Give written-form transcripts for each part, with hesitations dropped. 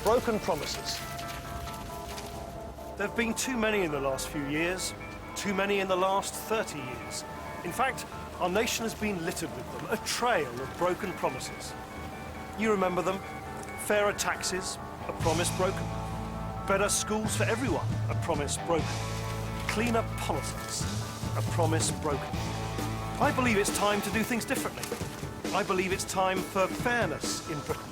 broken promises. There have been too many in the last few years, too many in the last 30 years. In fact, our nation has been littered with them, a trail of broken promises. You remember them? Fairer taxes, a promise broken. Better schools for everyone, a promise broken. Cleaner politics, a promise broken. I believe it's time to do things differently. I believe it's time for fairness in Britain.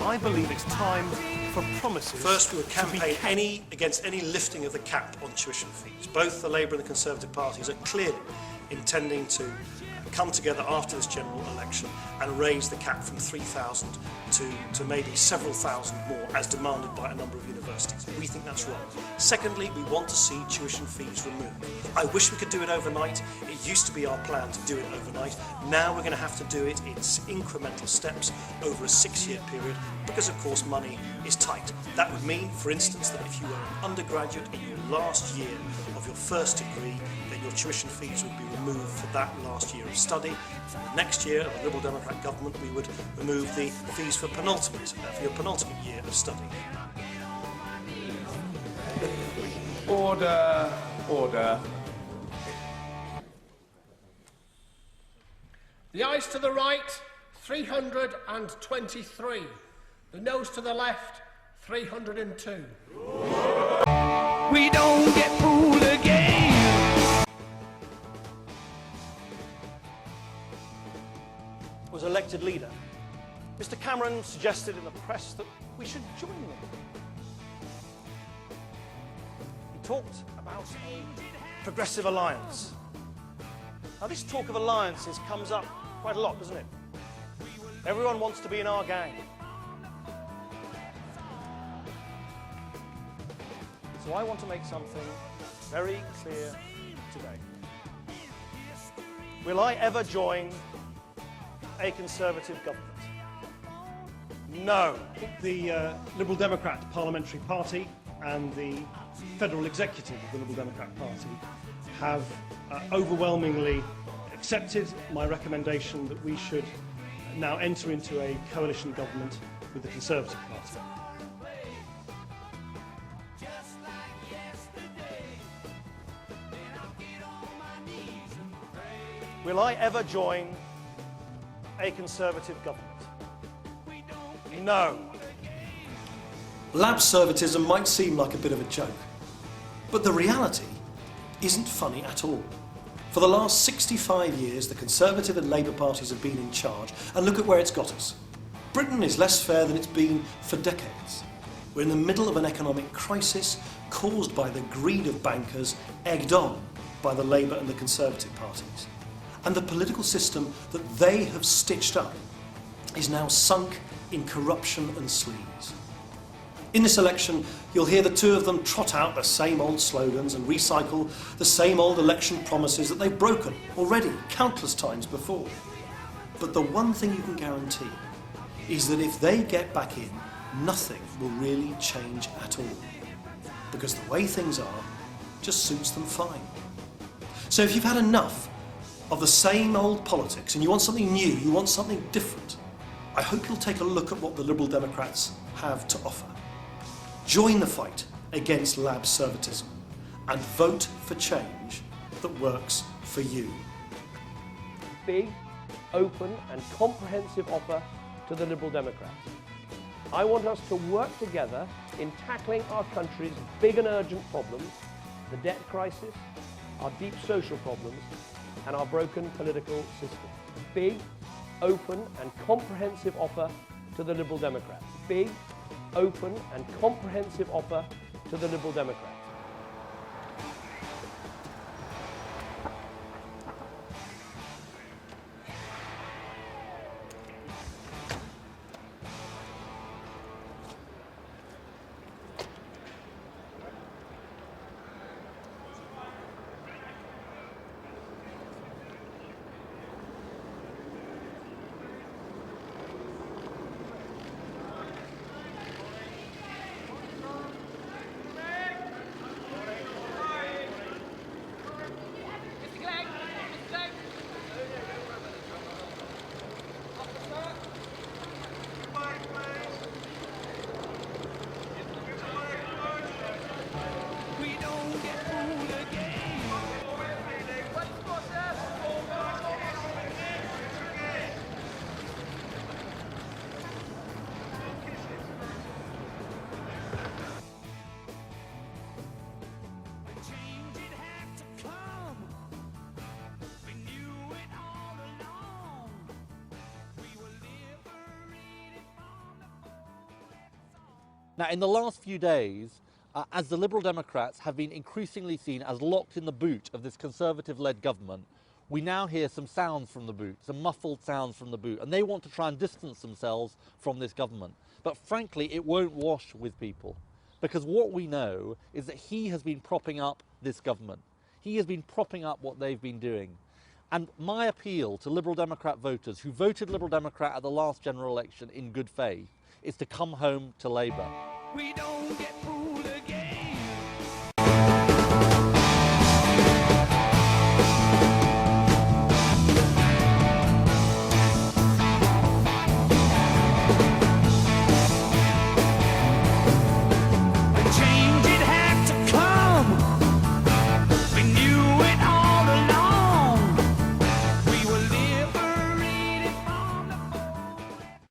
I believe it's time for promises. First, we would campaign against any lifting of the cap on tuition fees. Both the Labour and the Conservative parties are clearly intending to come together after this general election and raise the cap from 3,000 to maybe several thousand more, as demanded by a number of universities. We think that's wrong. Secondly, we want to see tuition fees removed. I wish we could do it overnight. It used to be our plan to do it overnight. Now we're going to have to do it in incremental steps over a 6-year period because, of course, money is tight. That would mean, for instance, that if you were an undergraduate in your last year of your first degree, then your tuition fees would be removed for that last year of study. From the next year of the Liberal Democrat government, we would remove the fees for your penultimate year of study. Order, order. The ayes to the right, 323. The noes to the left, 302. We don't get fooled again. Was elected leader, Mr. Cameron suggested in the press that we should join them. He talked about a progressive alliance. Now, this talk of alliances comes up quite a lot, doesn't it? Everyone wants to be in our gang. So I want to make something very clear today. Will I ever join a Conservative government? No. The Liberal Democrat Parliamentary Party and the federal executive of the Liberal Democrat Party have overwhelmingly accepted my recommendation that we should now enter into a coalition government with the Conservative Party. Will I ever join a Conservative government? No. Labservitism might seem like a bit of a joke, but the reality isn't funny at all. For the last 65 years, the Conservative and Labour parties have been in charge, and look at where it's got us. Britain is less fair than it's been for decades. We're in the middle of an economic crisis caused by the greed of bankers, egged on by the Labour and the Conservative parties. And the political system that they have stitched up is now sunk in corruption and sleaze. In this election, you'll hear the two of them trot out the same old slogans and recycle the same old election promises that they've broken already countless times before. But the one thing you can guarantee is that if they get back in, nothing will really change at all. Because the way things are just suits them fine. So if you've had enough of the same old politics and you want something new, you want something different, I hope you'll take a look at what the Liberal Democrats have to offer. Join the fight against Labservitism and vote for change that works for you. Big, open and comprehensive offer to the Liberal Democrats. I want us to work together in tackling our country's big and urgent problems, the debt crisis, our deep social problems and our broken political system. Big, open and comprehensive offer to the Liberal Democrats. Big, open and comprehensive offer to the Liberal Democrats. Now, in the last few days, as the Liberal Democrats have been increasingly seen as locked in the boot of this Conservative-led government, we now hear some sounds from the boot, some muffled sounds from the boot, and they want to try and distance themselves from this government. But frankly, it won't wash with people, because what we know is that he has been propping up this government. He has been propping up what they've been doing. And my appeal to Liberal Democrat voters who voted Liberal Democrat at the last general election in good faith is to come home to Labour. We don't get fooled